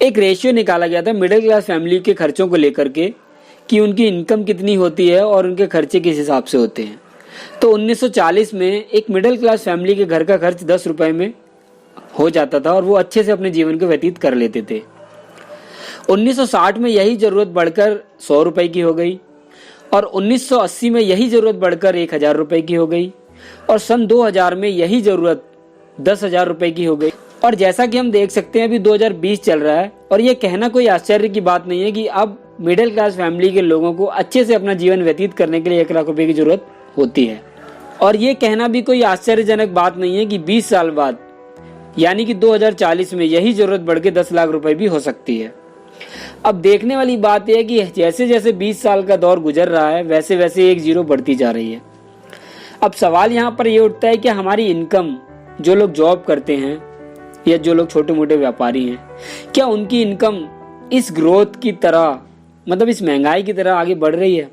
एक रेशियो निकाला गया था मिडिल क्लास फैमिली के खर्चों को लेकर के कि उनकी इनकम कितनी होती है और उनके खर्चे किस हिसाब से होते हैं। तो 1940 में एक मिडिल क्लास फैमिली के घर का खर्च 10 रुपए में हो जाता था और वो अच्छे से अपने जीवन को व्यतीत कर लेते थे। 1960 में यही जरूरत बढ़कर 100 रुपए की हो गई और 1980 में यही जरूरत बढ़कर 1000 रुपए की हो गई और सन 2000 में यही जरूरत 10,000 रुपए की हो गई। और जैसा कि हम देख सकते हैं अभी 2020 चल रहा है और ये कहना कोई आश्चर्य की बात नहीं है कि अब मिडिल क्लास फैमिली के लोगों को अच्छे से अपना जीवन व्यतीत करने के लिए 1 लाख रुपए की जरूरत होती है। और ये कहना भी कोई आश्चर्यजनक बात नहीं है कि 20 साल बाद यानी कि 2040 में यही जरूरत बढ़ के 10 लाख रुपए भी हो सकती है। अब देखने वाली बात यह है कि जैसे जैसे 20 साल का दौर गुजर रहा है वैसे वैसे एक जीरो बढ़ती जा रही है। अब सवाल यहाँ पर यह उठता है कि हमारी इनकम, जो लोग जॉब करते हैं या जो लोग छोटे मोटे व्यापारी हैं, क्या उनकी इनकम इस ग्रोथ की तरह, मतलब इस महंगाई की तरह आगे बढ़ रही है?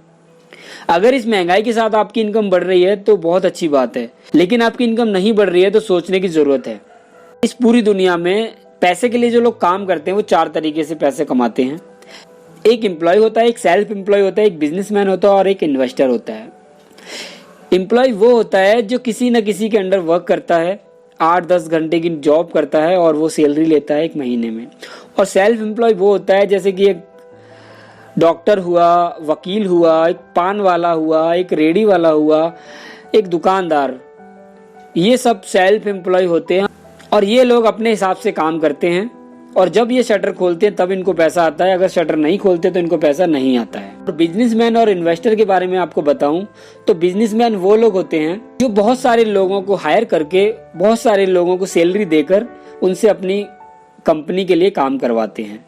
अगर इस महंगाई के साथ आपकी इनकम बढ़ रही है तो बहुत अच्छी बात है, लेकिन आपकी इनकम नहीं बढ़ रही है तो सोचने की जरूरत है। इस पूरी दुनिया में पैसे के लिए जो लोग काम करते हैं वो 4 तरीके से पैसे कमाते हैं। एक एम्प्लॉय होता है, एक सेल्फ एम्प्लॉय होता है, एक बिजनेसमैन होता है और एक इन्वेस्टर होता है। एम्प्लॉय वो होता है जो किसी न किसी के अंडर वर्क करता है, 8-10 घंटे की जॉब करता है और वो सैलरी लेता है 1 महीने में। और सेल्फ एम्प्लॉय वो होता है जैसे कि एक डॉक्टर हुआ, वकील हुआ, एक पान वाला हुआ, एक रेडी वाला हुआ, एक दुकानदार, ये सब सेल्फ एम्प्लॉय होते हैं और ये लोग अपने हिसाब से काम करते हैं और जब ये शटर खोलते हैं तब इनको पैसा आता है, अगर शटर नहीं खोलते तो इनको पैसा नहीं आता है। और बिजनेसमैन और इन्वेस्टर के बारे में आपको बताऊं तो बिजनेसमैन वो लोग होते हैं जो बहुत सारे लोगों को हायर करके, बहुत सारे लोगों को सैलरी देकर उनसे अपनी कंपनी के लिए काम करवाते हैं।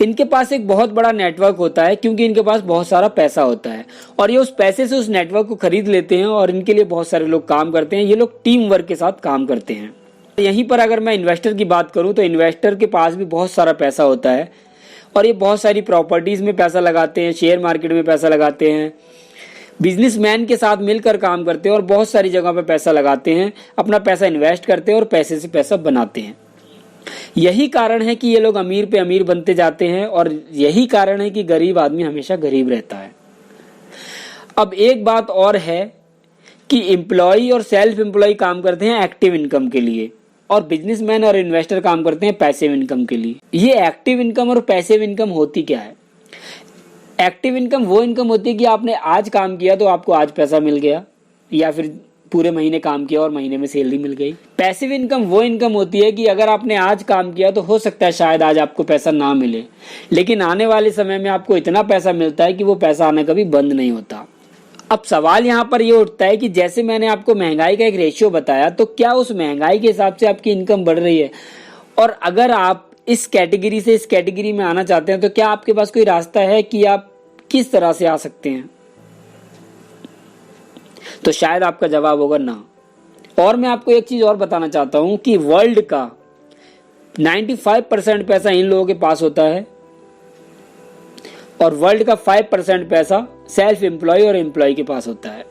इनके पास एक बहुत बड़ा नेटवर्क होता है क्योंकि इनके पास बहुत सारा पैसा होता है और ये उस पैसे से उस नेटवर्क को खरीद लेते हैं और इनके लिए बहुत सारे लोग काम करते हैं। ये लोग टीम वर्क के साथ काम करते हैं। यहीं पर अगर मैं इन्वेस्टर की बात करूं तो इन्वेस्टर के पास भी बहुत सारा पैसा होता है और ये बहुत सारी प्रॉपर्टीज में पैसा लगाते हैं, शेयर मार्केट में पैसा लगाते हैं, बिजनेसमैन के साथ मिलकर काम करते हैं और बहुत सारी जगह पर पैसा लगाते हैं, अपना पैसा इन्वेस्ट करते हैं और पैसे से पैसा बनाते हैं। यही कारण है कि ये लोग अमीर पे अमीर बनते जाते हैं और यही कारण है कि गरीब आदमी हमेशा गरीब रहता है। अब एक बात और है कि एम्प्लॉय और सेल्फ एम्प्लॉय काम करते हैं एक्टिव इनकम के लिए और बिजनेसमैन और इन्वेस्टर काम करते हैं पैसिव इनकम के लिए। ये एक्टिव इनकम और पैसिव इनकम होती क्या है? एक्टिव इनकम वो इनकम होती है कि आपने आज काम किया तो आपको आज पैसा मिल गया, या फिर पूरे महीने काम किया और महीने में सैलरी मिल गई। पैसिव इनकम वो इनकम होती है कि अगर आपने आज काम किया तो हो सकता है शायद आज आपको पैसा ना मिले, लेकिन आने वाले समय में आपको इतना पैसा मिलता है कि वो पैसा आना कभी बंद नहीं होता। अब सवाल यहाँ पर ये उठता है कि जैसे मैंने आपको महंगाई का एक रेशियो बताया, तो क्या उस महंगाई के हिसाब से आपकी इनकम बढ़ रही है? और अगर आप इस कैटेगरी से इस कैटेगरी में आना चाहते हैं तो क्या आपके पास कोई रास्ता है कि आप किस तरह से आ सकते हैं? तो शायद आपका जवाब होगा ना। और मैं आपको एक चीज और बताना चाहता हूं कि वर्ल्ड का 95% पैसा इन लोगों के पास होता है और वर्ल्ड का 5% पैसा सेल्फ एम्प्लॉय और एम्प्लॉय के पास होता है।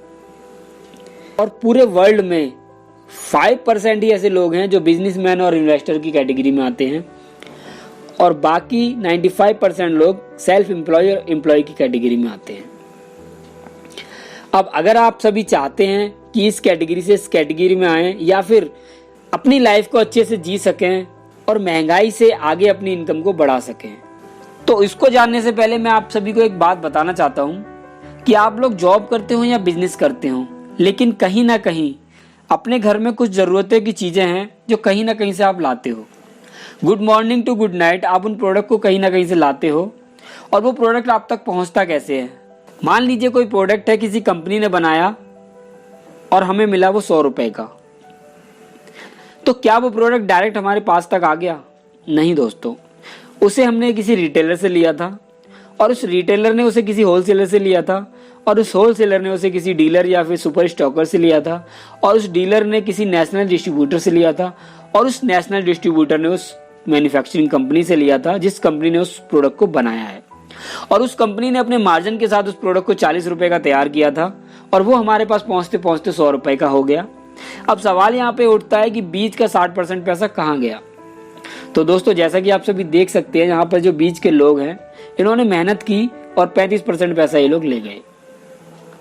और पूरे वर्ल्ड में 5% ही ऐसे लोग हैं जो बिजनेसमैन और इन्वेस्टर की कैटेगरी में आते हैं और बाकी 95% लोग सेल्फ एम्प्लॉय और एम्प्लॉय की कैटेगरी में आते हैं। अब अगर आप सभी चाहते हैं कि इस कैटेगरी से इस कैटेगरी में आएं या फिर अपनी लाइफ को अच्छे से जी सकें और महंगाई से आगे अपनी इनकम को बढ़ा सकें, तो इसको जानने से पहले मैं आप सभी को एक बात बताना चाहता हूं कि आप लोग जॉब करते हो या बिजनेस करते हो, लेकिन कहीं ना कहीं अपने घर में कुछ जरूरतें की चीजें हैं जो कहीं ना कहीं से आप लाते हो। Good morning to good night, आप उन प्रोडक्ट को कहीं ना कहीं से लाते हो और वो प्रोडक्ट आप तक पहुंचता कैसे है? मान लीजिए कोई प्रोडक्ट है किसी कंपनी ने बनाया और हमें मिला वो 100 रुपए का, तो क्या वो प्रोडक्ट डायरेक्ट हमारे पास तक आ गया? नहीं दोस्तों, उसे हमने किसी रिटेलर से लिया था और उस रिटेलर ने उसे किसी होलसेलर से लिया था और उस होलसेलर ने उसे किसी डीलर या फिर सुपर स्टॉकर से लिया था और उस डीलर ने किसी नेशनल डिस्ट्रीब्यूटर से लिया था और उस नेशनल डिस्ट्रीब्यूटर ने उस मैन्युफैक्चरिंग कंपनी से लिया था जिस कंपनी ने उस प्रोडक्ट को बनाया है, और उस कंपनी ने अपने मार्जिन के साथ उस प्रोडक्ट को 40 रुपए का तैयार किया था और वो हमारे पास पहुंचते पहुंचते 100 रुपए का हो गया। अब सवाल यहाँ पे उठता है कि बीच का 60% पैसा कहाँ गया? तो दोस्तों जैसा कि आप सभी देख सकते हैं, यहाँ पर जो बीच के लोग हैं इन्होंने मेहनत की और 35% पैसा ये लोग ले गए,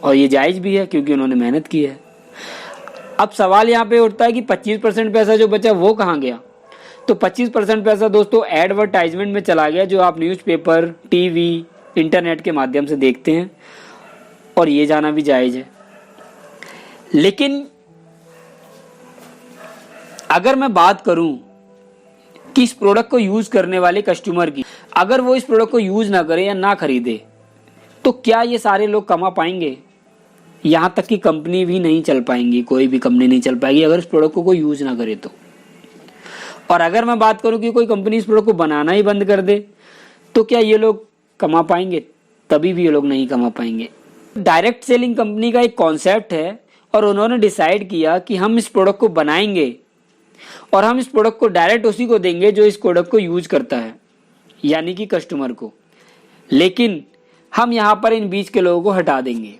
और ये जायज भी है क्योंकि उन्होंने मेहनत की है। अब सवाल यहाँ पे उठता है कि 25% पैसा जो बचा वो कहाँ गया। तो 25% पैसा दोस्तों एडवर्टाइजमेंट में चला गया, जो आप न्यूज़पेपर, टीवी, इंटरनेट के माध्यम से देखते हैं, और ये जाना भी जायज है। लेकिन अगर मैं बात करूं कि इस प्रोडक्ट को यूज करने वाले कस्टमर की, अगर वो इस प्रोडक्ट को यूज ना करे या ना खरीदे, तो क्या ये सारे लोग कमा पाएंगे? यहाँ तक कि कंपनी भी नहीं चल पाएंगी, कोई भी कंपनी नहीं चल पाएगी अगर इस प्रोडक्ट को कोई यूज ना करे तो। और अगर मैं बात करूं कि कोई कंपनी इस प्रोडक्ट को बनाना ही बंद कर दे, तो क्या ये लोग कमा पाएंगे? तभी भी ये लोग नहीं कमा पाएंगे। डायरेक्ट सेलिंग कंपनी का एक कॉन्सेप्ट है, और उन्होंने डिसाइड किया कि हम इस प्रोडक्ट को बनाएंगे और हम इस प्रोडक्ट को डायरेक्ट उसी को देंगे जो इस प्रोडक्ट को यूज करता है, यानी कि कस्टमर को। लेकिन हम यहाँ पर इन बीच के लोगों को हटा देंगे,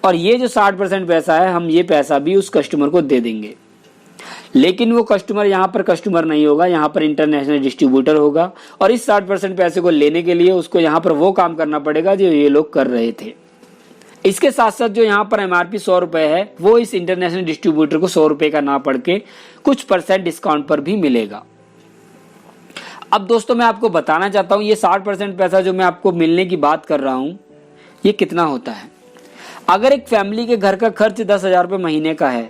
और ये जो 60% पैसा है, हम ये पैसा भी उस कस्टमर को दे देंगे। लेकिन वो कस्टमर यहाँ पर कस्टमर नहीं होगा, यहाँ पर इंटरनेशनल डिस्ट्रीब्यूटर होगा, और इस 60% पैसे को लेने के लिए उसको यहाँ पर वो काम करना पड़ेगा जो ये लोग कर रहे थे। इसके साथ साथ जो यहाँ पर एमआरपी 100 रुपए है, वो इस इंटरनेशनल डिस्ट्रीब्यूटर को 100 रुपए का ना पड़ के कुछ % डिस्काउंट पर भी मिलेगा। अब दोस्तों मैं आपको बताना चाहता हूँ, ये 60% पैसा जो मैं आपको मिलने की बात कर रहा हूँ, ये कितना होता है। अगर एक फैमिली के घर का खर्च 10,000 रुपये महीने का है,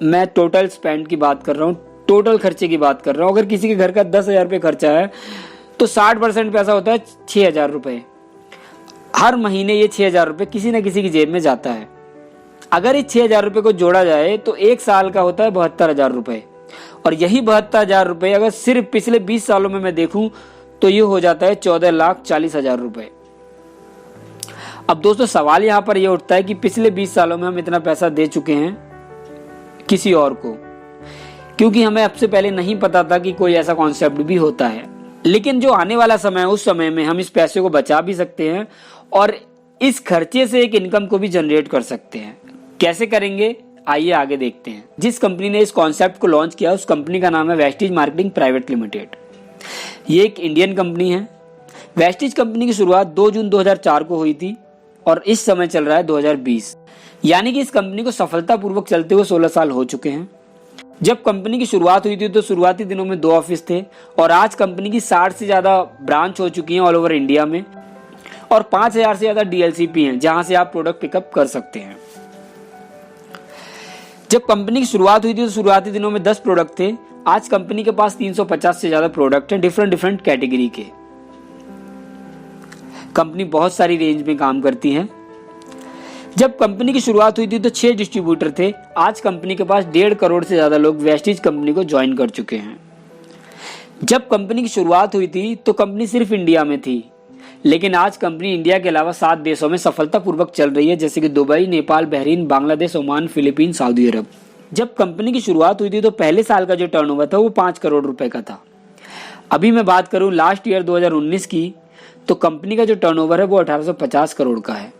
मैं टोटल स्पेंड की बात कर रहा हूँ, टोटल खर्चे की बात कर रहा हूँ। अगर किसी के घर का 10,000 रुपये खर्चा है, तो 60% पैसा होता है 6,000 रुपये। हर महीने ये 6,000 रुपये किसी न किसी की जेब में जाता है। अगर इस 6,000 रुपये को जोड़ा जाए तो एक साल का होता है 72,000 रुपये, और यही 72,000 रुपये अगर सिर्फ पिछले 20 सालों में मैं देखूं तो ये हो जाता है 14,40,000 रुपये। अब दोस्तों सवाल यहाँ पर यह उठता है कि पिछले 20 सालों में हम इतना पैसा दे चुके हैं किसी और को, क्योंकि हमें अब से पहले नहीं पता था कि कोई ऐसा कॉन्सेप्ट भी होता है। लेकिन जो आने वाला समय है, उस समय में हम इस पैसे को बचा भी सकते हैं और इस खर्चे से एक इनकम को भी जनरेट कर सकते हैं। कैसे करेंगे, आइए आगे देखते हैं। जिस कंपनी ने इस कॉन्सेप्ट को लॉन्च किया उस कंपनी का नाम है वेस्टीज मार्केटिंग प्राइवेट लिमिटेड। ये एक इंडियन कंपनी है। वेस्टीज कंपनी की शुरुआत 2 जून 2004 को हुई थी और इस समय चल रहा है 2020, यानी कि इस कंपनी को सफलतापूर्वक चलते हुए 16 साल हो चुके हैं। जब कंपनी की शुरुआत हुई थी तो शुरुआती दिनों में 2 ऑफिस थे, और आज कंपनी की 60 से ज्यादा ब्रांच हो चुकी हैं ऑल ओवर इंडिया में, और 5,000 से ज्यादा डीएलसीपी हैं जहां से आप प्रोडक्ट पिकअप कर सकते हैं। जब कंपनी की शुरुआत हुई थी तो शुरुआती दिनों में 10 प्रोडक्ट थे। आज कंपनी के पास 350 से ज्यादा प्रोडक्ट हैं डिफरेंट कैटेगरी के। कंपनी बहुत सारी रेंज में काम करती है। जब कंपनी की शुरुआत हुई थी तो 6 डिस्ट्रीब्यूटर थे। आज कंपनी के पास 1.5 करोड़ से ज्यादा लोग वेस्टीज कंपनी को ज्वाइन कर चुके हैं। जब कंपनी की शुरुआत हुई थी तो कंपनी सिर्फ इंडिया में थी, लेकिन आज कंपनी इंडिया के अलावा 7 देशों में सफलतापूर्वक चल रही है, जैसे कि Dubai, Nepal, Bahrain, Bangladesh, Oman, Philippine, सऊदी अरब। जब कंपनी की शुरुआत हुई थी तो पहले साल का जो टर्नओवर था वो 5 करोड़ रुपए का था। अभी मैं बात करूं लास्ट ईयर 2019 की, तो कंपनी का जो टर्नओवर है वो 1850 करोड़ का है।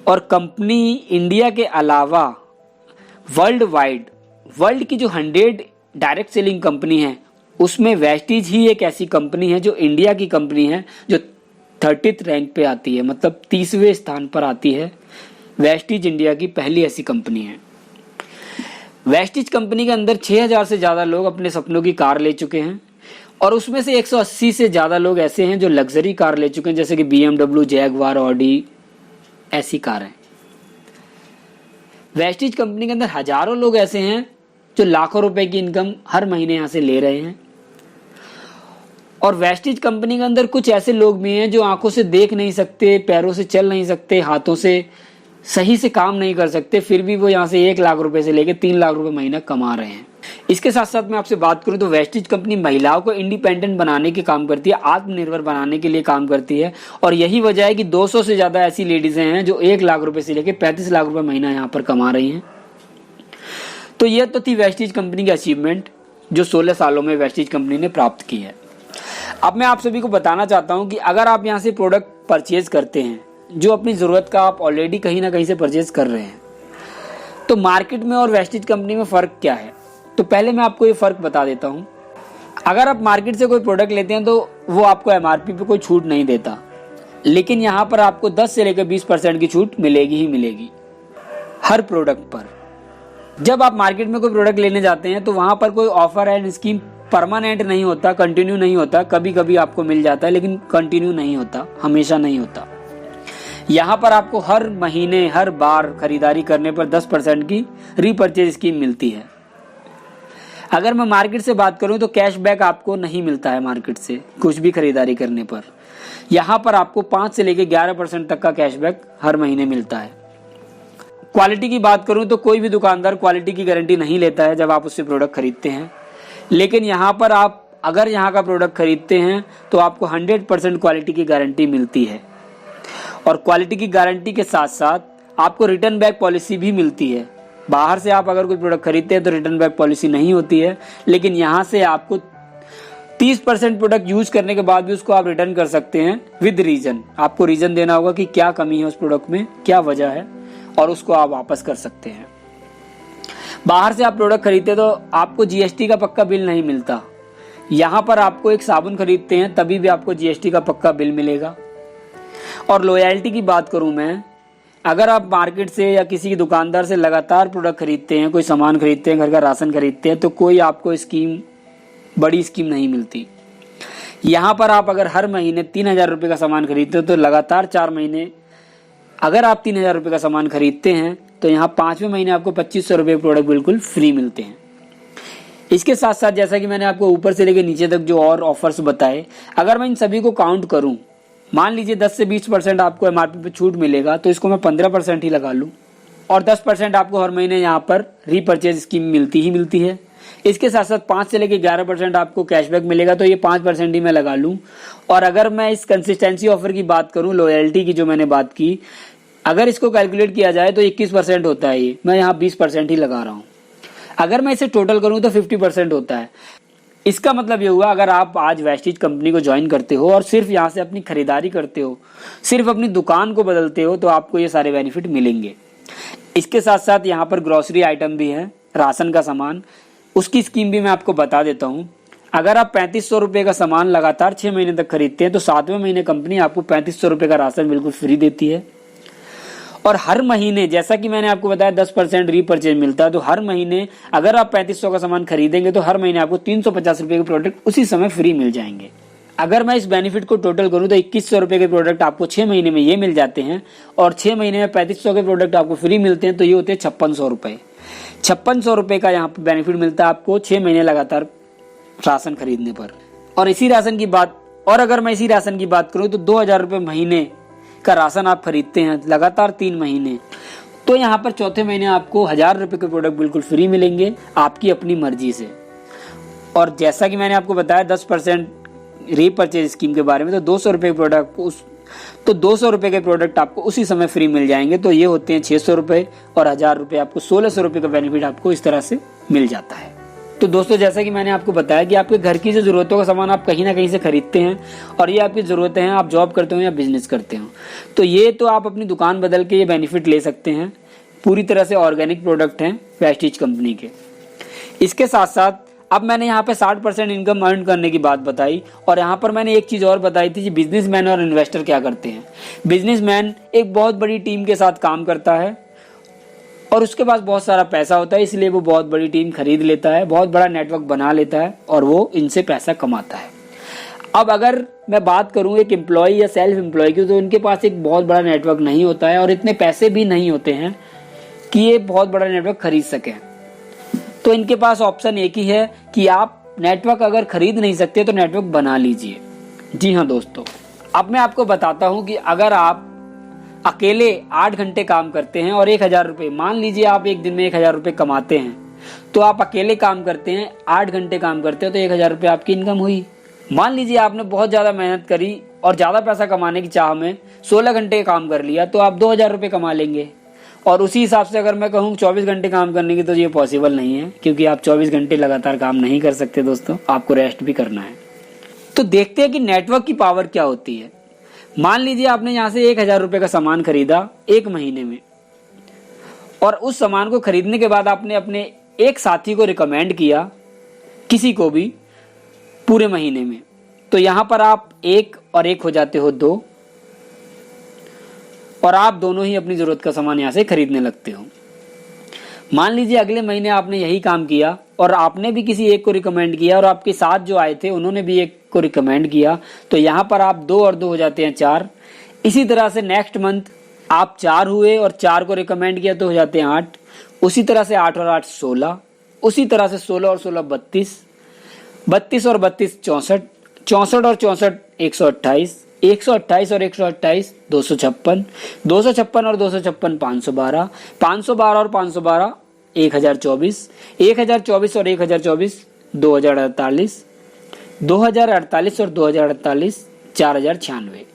और कंपनी इंडिया के अलावा वर्ल्ड की जो 100 डायरेक्ट सेलिंग कंपनी है उसमें वेस्टीज ही एक ऐसी कंपनी है जो इंडिया की कंपनी है जो 30th रैंक पे आती है, मतलब 30वें स्थान पर आती है। वेस्टीज इंडिया की पहली ऐसी कंपनी है। वेस्टीज कंपनी के अंदर 6,000 से ज्यादा लोग अपने सपनों की कार ले चुके हैं, और उसमें से 180 से ज्यादा लोग ऐसे हैं जो लग्जरी कार ले चुके हैं, जैसे कि BMW, जैगवार, ऑडी, ऐसी कार है। वेस्टीज कंपनी के अंदर हजारों लोग ऐसे हैं जो लाखों रुपए की इनकम हर महीने यहां से ले रहे हैं। और वेस्टीज कंपनी के अंदर कुछ ऐसे लोग भी हैं जो आंखों से देख नहीं सकते, पैरों से चल नहीं सकते, हाथों से सही से काम नहीं कर सकते, फिर भी वो यहाँ से 1 लाख रुपए से लेकर 3 लाख रुपए महीना कमा रहे हैं। इसके साथ साथ मैं आपसे बात करूं तो वेस्टीज कंपनी महिलाओं को इंडिपेंडेंट बनाने के काम करती है, आत्मनिर्भर बनाने के लिए काम करती है, और यही वजह है कि 200 से ज्यादा ऐसी लेडीजें हैं जो 1 लाख रुपए से लेकर 35 लाख रुपए महीना यहाँ पर कमा रही हैं। तो यह तो थी वेस्टीज कंपनी की अचीवमेंट जो 16 सालों में वेस्टीज कंपनी ने प्राप्त की है। अब मैं आप सभी को बताना चाहता हूं कि अगर आप यहां से प्रोडक्ट परचेज करते हैं जो अपनी जरूरत का आप ऑलरेडी कहीं ना कहीं से परचेज कर रहे हैं, तो मार्केट में और वेस्टीज कंपनी में फर्क क्या है। तो पहले मैं आपको ये फर्क बता देता हूं अगर आप मार्केट से कोई प्रोडक्ट लेते हैं तो वो आपको एमआरपी पे कोई छूट नहीं देता, लेकिन यहाँ पर आपको 10 से लेकर 20% की छूट मिलेगी ही मिलेगी हर प्रोडक्ट पर। जब आप मार्केट में कोई प्रोडक्ट लेने जाते हैं तो वहाँ पर कोई ऑफर एंड स्कीम परमानेंट नहीं होता, कंटिन्यू नहीं होता। कभी कभी आपको मिल जाता है लेकिन कंटिन्यू नहीं होता, हमेशा नहीं होता। यहाँ पर आपको हर महीने हर बार खरीदारी करने पर 10% की रीपर्चेज स्कीम मिलती है। अगर मैं मार्केट से बात करूं तो कैशबैक आपको नहीं मिलता है मार्केट से कुछ भी खरीदारी करने पर। यहाँ पर आपको 5 से लेकर 11% तक का कैशबैक हर महीने मिलता है। क्वालिटी की बात करूं तो कोई भी दुकानदार क्वालिटी की गारंटी नहीं लेता है जब आप उससे प्रोडक्ट खरीदते हैं, लेकिन यहाँ पर आप अगर यहाँ का प्रोडक्ट खरीदते हैं तो आपको 100% क्वालिटी की गारंटी मिलती है। और क्वालिटी की गारंटी के साथ साथ आपको रिटर्न बैक पॉलिसी भी मिलती है। बाहर से आप अगर कोई प्रोडक्ट खरीदते हैं तो रिटर्न बैक पॉलिसी नहीं होती है, लेकिन यहाँ से आपको 30% प्रोडक्ट यूज करने के बाद भी उसको आप रिटर्न कर सकते हैं विद रीजन। आपको रीजन देना होगा कि क्या कमी है उस प्रोडक्ट में, क्या वजह है, और उसको आप वापस कर सकते हैं। बाहर से आप प्रोडक्ट खरीदते तो आपको जीएसटी का पक्का बिल नहीं मिलता। यहाँ पर आपको एक साबुन खरीदते हैं तभी भी आपको जीएसटी का पक्का बिल मिलेगा। और लॉयल्टी की बात करूं मैं, अगर आप मार्केट से या किसी दुकानदार से लगातार प्रोडक्ट खरीदते हैं, कोई सामान खरीदते हैं, घर का राशन खरीदते हैं, तो कोई आपको स्कीम, बड़ी स्कीम नहीं मिलती। यहाँ पर आप अगर हर महीने 3,000 रुपये का सामान खरीदते हो तो लगातार 4 महीने अगर आप 3,000 रुपये का सामान खरीदते हैं तो यहाँ 5वें महीने आपको 2,500 रुपये प्रोडक्ट बिल्कुल फ्री मिलते हैं। इसके साथ साथ जैसा कि मैंने आपको ऊपर से लेकर नीचे तक जो और ऑफर्स बताए, अगर मैं इन सभी को काउंट करूं, मान लीजिए 10 से 20% आपको एमआरपी पे छूट मिलेगा तो इसको मैं 15% ही लगा लूं, और 10% आपको हर महीने यहाँ पर रीपर्चेज स्कीम मिलती ही मिलती है। इसके साथ साथ 5 से लेकर 11% आपको कैशबैक मिलेगा तो ये 5% ही मैं लगा लूं। और अगर मैं इस कंसिस्टेंसी ऑफर की बात करूं, लॉयल्टी की जो मैंने बात की, अगर इसको कैलकुलेट किया जाए तो 21% होता है, ये मैं यहाँ 20% ही लगा रहा हूँ। अगर मैं इसे टोटल करूँ तो 50% होता है। इसका मतलब ये हुआ, अगर आप आज वेस्टीज कंपनी को ज्वाइन करते हो और सिर्फ यहाँ से अपनी खरीदारी करते हो, सिर्फ अपनी दुकान को बदलते हो, तो आपको ये सारे बेनिफिट मिलेंगे। इसके साथ साथ यहाँ पर ग्रोसरी आइटम भी है, राशन का सामान, उसकी स्कीम भी मैं आपको बता देता हूँ। अगर आप 3,500 रुपये का सामान लगातार 6 महीने तक खरीदते हैं तो 7वें महीने कंपनी आपको 3,500 रुपये का राशन बिल्कुल फ्री देती है। और हर महीने, जैसा कि मैंने आपको बताया, 10% रीपर्चेज मिलता है, तो हर महीने अगर आप 3,500 का सामान खरीदेंगे तो हर महीने आपको 350 रुपये के प्रोडक्ट उसी समय फ्री मिल जाएंगे। अगर मैं इस बेनिफिट को टोटल करूं तो 2,100 रुपये के प्रोडक्ट आपको 6 महीने में ये मिल जाते हैं, और 6 महीने में 3,500 के प्रोडक्ट आपको फ्री मिलते हैं, तो ये होते हैं 5,600 रुपये। 5,600 रुपये का यहाँ पर बेनिफिट मिलता है आपको 6 महीने लगातार राशन खरीदने पर। और इसी राशन की बात, और अगर मैं इसी राशन की बात करूँ तो 2,000 रुपये महीने का राशन आप खरीदते हैं लगातार 3 महीने, तो यहाँ पर चौथे महीने आपको 1,000 रुपये के प्रोडक्ट बिल्कुल फ्री मिलेंगे आपकी अपनी मर्जी से। और जैसा कि मैंने आपको बताया 10% रीपर्चेज स्कीम के बारे में, तो 200 रुपये प्रोडक्ट तो 200 रुपये के प्रोडक्ट आपको उसी समय फ्री मिल जाएंगे, तो ये होते हैं 600 रुपये, और 1,000 रुपये आपको 1,600 रुपये का बेनिफिट आपको इस तरह से मिल जाता है। तो दोस्तों, जैसा कि मैंने आपको बताया कि आपके घर की जो ज़रूरतों का सामान आप कहीं ना कहीं से खरीदते हैं, और ये आपकी ज़रूरतें हैं, आप जॉब करते हो या बिजनेस करते हो, तो ये तो आप अपनी दुकान बदल के ये बेनिफिट ले सकते हैं। पूरी तरह से ऑर्गेनिक प्रोडक्ट हैं वेस्टीज कंपनी के। इसके साथ साथ अब मैंने यहाँ पे 60% इनकम अर्न करने की बात बताई, और यहाँ पर मैंने एक चीज़ और बताई थी कि बिजनेसमैन और इन्वेस्टर क्या करते हैं। बिजनेसमैन एक बहुत बड़ी टीम के साथ काम करता है और उसके पास बहुत सारा पैसा होता है, इसलिए वो बहुत बड़ी टीम खरीद लेता है, बहुत बड़ा नेटवर्क बना लेता है, और वो इनसे पैसा कमाता है। अब अगर मैं बात करूं एक एम्प्लॉय या सेल्फ एम्प्लॉय की, तो इनके पास एक बहुत बड़ा नेटवर्क नहीं होता है, और इतने पैसे भी नहीं होते हैं कि ये बहुत बड़ा नेटवर्क खरीद सकें। तो इनके पास ऑप्शन एक ही है कि आप नेटवर्क अगर खरीद नहीं सकते तो नेटवर्क बना लीजिए। जी हाँ दोस्तों, अब मैं आपको बताता हूँ कि अगर आप अकेले 8 घंटे काम करते हैं और 1,000 रुपये, मान लीजिए आप एक दिन में 1,000 रुपये कमाते हैं, तो आप अकेले काम करते हैं, 8 घंटे काम करते हैं, तो 1,000 रुपये आपकी इनकम हुई। मान लीजिए आपने बहुत ज़्यादा मेहनत करी और ज़्यादा पैसा कमाने की चाह में 16 घंटे काम कर लिया, तो आप 2,000 रुपये कमा लेंगे। और उसी हिसाब से अगर मैं कहूँ 24 घंटे काम करने की, तो ये पॉसिबल नहीं है, क्योंकि आप 24 घंटे लगातार काम नहीं कर सकते दोस्तों, आपको रेस्ट भी करना है। तो देखते हैं कि नेटवर्क की पावर क्या होती है। मान लीजिए आपने यहाँ से 1,000 रुपये का सामान खरीदा 1 महीने में, और उस सामान को खरीदने के बाद आपने अपने एक साथी को रिकमेंड किया, किसी को भी, पूरे महीने में। तो यहाँ पर आप 1 और 1 हो जाते हो 2, और आप दोनों ही अपनी ज़रूरत का सामान यहाँ से खरीदने लगते हो। मान लीजिए अगले महीने आपने यही काम किया और आपने भी किसी एक को रिकमेंड किया और आपके साथ जो आए थे उन्होंने भी एक को रिकमेंड किया, तो यहाँ पर आप 2 और 2 हो जाते हैं 4। इसी तरह से नेक्स्ट मंथ आप 4 हुए और 4 को रिकमेंड किया तो हो जाते हैं 8। उसी तरह से 8 और 8 16, उसी तरह से 16 और 16 32, 32 और 32 64, 64 और 64 128, 128 और 128 256, 256 और 256 512, 512 और 512 1024, 1024 और 1024 2048, 2048 और 2048 4096।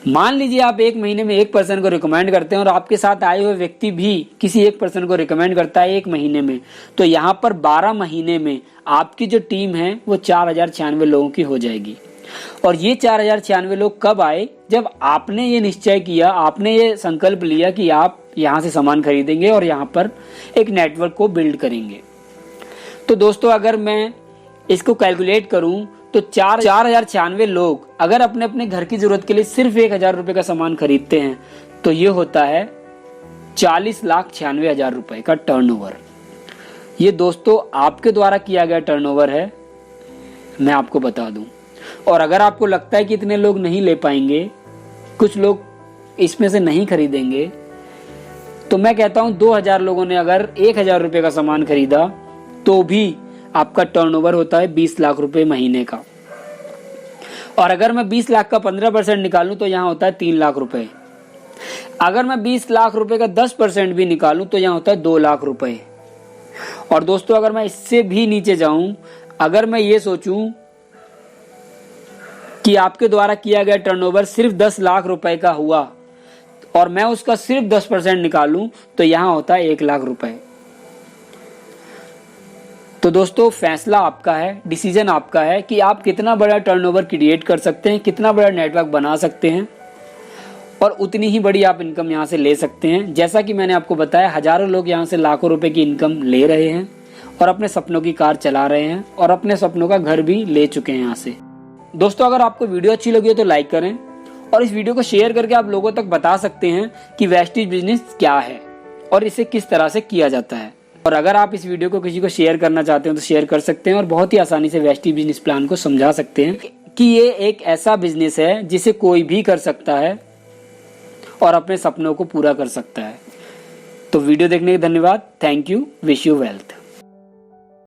मान लीजिए आप एक महीने में एक पर्सन को रिकमेंड करते हैं और आपके साथ आए हुए व्यक्ति भी किसी एक पर्सन को रिकमेंड करता है एक महीने में, तो यहाँ पर 12 महीने में आपकी जो टीम है वो 4096 लोगों की हो जाएगी। और ये 4096 लोग कब आए? जब आपने ये निश्चय किया, आपने ये संकल्प लिया कि आप यहाँ से सामान खरीदेंगे और यहाँ पर एक नेटवर्क को बिल्ड करेंगे। तो दोस्तों अगर मैं इसको कैलकुलेट करूं तो 4096 लोग अगर अपने अपने घर की जरूरत के लिए सिर्फ 1000 रुपए का सामान खरीदते हैं तो ये होता है 40,96,000 रुपए का टर्नओवर। ये दोस्तों आपके द्वारा किया गया टर्नओवर है, मैं आपको बता दूं। और अगर आपको लगता है कि इतने लोग नहीं ले पाएंगे, कुछ लोग इसमें से नहीं खरीदेंगे, तो मैं कहता हूं 2000 लोगों ने अगर 1000 रुपए का सामान खरीदा तो भी आपका टर्नओवर होता है 20 लाख रुपए महीने का। और अगर मैं 20 लाख का 15% निकालूं तो यहाँ होता है 3 लाख रुपए। अगर मैं 20 लाख रुपए का 10% भी निकालूं तो यहाँ होता है 2 लाख रुपए। और दोस्तों अगर मैं इससे भी नीचे जाऊं, अगर मैं ये सोचूं कि आपके द्वारा किया गया टर्नओवर सिर्फ 10 लाख रुपए का हुआ और मैं उसका सिर्फ 10% निकालूं तो यहाँ होता है 1 लाख रुपए। तो दोस्तों फैसला आपका है, डिसीजन आपका है कि आप कितना बड़ा टर्नओवर क्रिएट कर सकते हैं, कितना बड़ा नेटवर्क बना सकते हैं और उतनी ही बड़ी आप इनकम यहाँ से ले सकते हैं। जैसा कि मैंने आपको बताया, हजारों लोग यहाँ से लाखों रुपए की इनकम ले रहे हैं और अपने सपनों की कार चला रहे हैं और अपने सपनों का घर भी ले चुके हैं यहाँ से। दोस्तों अगर आपको वीडियो अच्छी लगी हो तो लाइक करें और इस वीडियो को शेयर करके आप लोगों तक बता सकते हैं कि वेस्टेज बिजनेस क्या है और इसे किस तरह से किया जाता है। और अगर आप इस वीडियो को किसी को शेयर करना चाहते हो तो शेयर कर सकते हैं और बहुत ही आसानी से वेस्टेज बिजनेस प्लान को समझा सकते हैं कि ये एक ऐसा बिजनेस है जिसे कोई भी कर सकता है और अपने सपनों को पूरा कर सकता है। तो वीडियो देखने के धन्यवाद। Thank you. Wish you wealth.